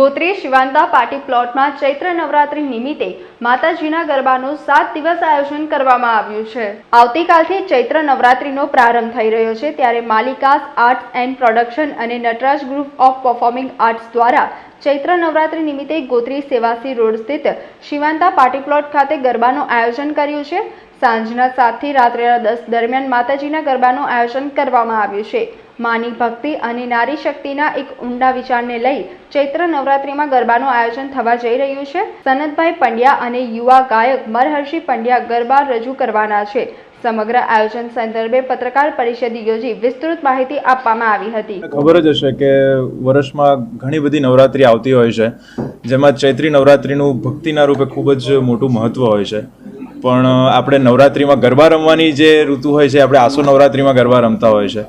Gotri શિવાંતા party પ્લોટમાં ચૈત્ર નવરાત્રી નિમિત્તે માતાજીના ગરબાનું 7 દિવસ આયોજન કરવામાં આવ્યું છે। આવતીકાલથી ચૈત્ર નવરાત્રીનો પ્રારંભ થઈ રહ્યો છે, ત્યારે માલિકાસ આર્ટ્સ એન્ડ પ્રોડક્શન અને Nataraj group of performing arts દ્વારા ચૈત્ર નવરાત્રી નિમિત્તે ગોત્રી સેવાસી રોડ સ્થિત શિવાંતા પાર્ટી પ્લોટ ખાતે ગરબાનું આયોજન કર્યું છે। સાંજના 7 થી રાત્રેના 10 દરમિયાન માતાજીના ગરબાનું આયોજન કરવામાં આવ્યું છે। માની ભક્તિ અને નારી શક્તિના એક ઊંડા વિચારને લઈ ચૈત્ર નવરાત્રીમાં ગરબાનું આયોજન થવા જઈ રહ્યું છે। સનતભાઈ પંડ્યા અને યુવા ગાયક મરહર્ષિ પંડ્યા ગરબા રજૂ કરવાના છે। સમગ્ર આયોજન સંદર્ભે પત્રકાર પરિષદ યોજી વિસ્તૃત માહિતી આપવામાં આવી હતી। ખબર જ હશે કે વર્ષમાં ઘણી બધી નવરાત્રી આવતી હોય છે, જેમાં ચૈત્રી નવરાત્રીનું ભક્તિના રૂપે ખૂબ જ મોટું મહત્વ હોય છે। પણ આપણે નવરાત્રીમાં ગરબા રમવાની જે ઋતુ હોય છે, આપણે આસો નવરાત્રીમાં ગરબા રમતા હોય છે,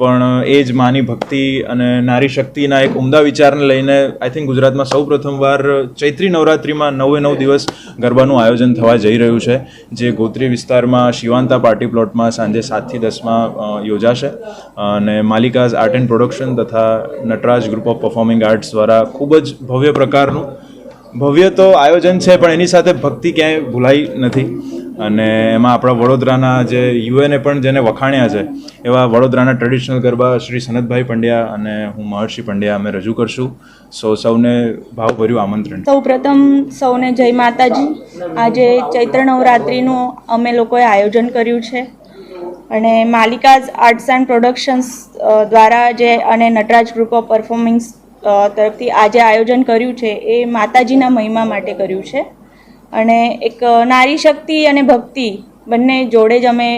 પણ એ જ માની ભક્તિ અને નારી શક્તિના એક ઉમદા વિચારને લઈને આઈ થિંક ગુજરાતમાં સૌ પ્રથમવાર ચૈત્રી નવરાત્રિમાં 9 દિવસ ગરબાનું આયોજન થવા જઈ રહ્યું છે, જે ગોત્રી વિસ્તારમાં શિવાંતા પાર્ટી પ્લોટમાં સાંજે 7 થી 10 યોજાશે। અને માલિકાસ આર્ટ એન્ડ પ્રોડક્શન તથા Nataraj group of performing arts દ્વારા ખૂબ જ ભવ્ય પ્રકારનું ભવ્ય તો આયોજન છે, પણ એની સાથે ભક્તિ ક્યાંય ભૂલાઈ નથી। અને એમાં આપણા વડોદરાના જે યુએને પણ જેને વખાણ્યા છે, એવા વડોદરાના ટ્રેડિશનલ ગરબા શ્રી સનતભાઈ પંડ્યા અને હું મહર્ષિ પંડ્યા અમે રજૂ કરશું। સૌને ભાવભર્યું આમંત્રણ। સૌપ્રથમ સૌને જય માતાજી। આજે ચૈત્ર નવરાત્રિનું અમે લોકોએ આયોજન કર્યું છે અને માલિકાસ આર્ટ્સ એન્ડ પ્રોડક્શન્સ દ્વારા જે અને નટરાજ ગ્રુપ ઓફ પરફોર્મિંગ્સ તરફથી આજે આયોજન કર્યું છે, એ માતાજીના મહિમા માટે કર્યું છે અને એક નારી શક્તિ અને ભક્તિ બંને જોડે જ અમે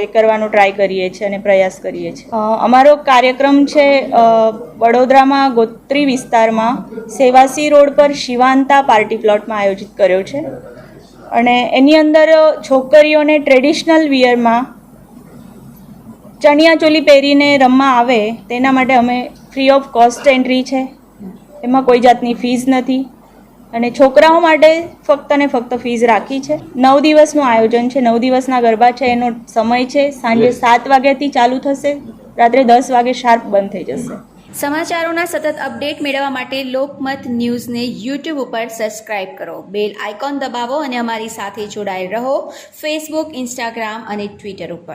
એ કરવાનો ટ્રાય કરીએ છીએ અને પ્રયાસ કરીએ છીએ। અમારો કાર્યક્રમ છે વડોદરામાં ગોત્રી વિસ્તારમાં સેવાસી રોડ પર શિવાંતા પાર્ટી પ્લોટમાં આયોજિત કર્યો છે અને એની અંદર છોકરીઓને ટ્રેડિશનલ વિયરમાં ચણિયા ચોલી પહેરીને રમવા આવે તેના માટે અમે ફ્રી ઓફ કોસ્ટ એન્ટ્રી છે, એમાં કોઈ જાતની ફીસ નથી અને છોકરાઓ માટે ફક્ત ને ફક્ત ફીસ રાખી છે। 9 દિવસનું આયોજન છે, 9 દિવસના ગરબા છે, એનો સમય છે સાંજે 7 વાગ્યાથી ચાલુ થશે, રાત્રે 10 વાગે શાર્પ બંધ થઈ જશે। સમાચારોના સતત અપડેટ મેળવવા માટે લોકમત ન્યૂઝને યુટ્યુબ ઉપર સબસ્ક્રાઇબ કરો, બેલ આઇકોન દબાવો અને અમારી સાથે જોડાયેલ રહો ફેસબુક, ઇન્સ્ટાગ્રામ અને ટ્વિટર ઉપર।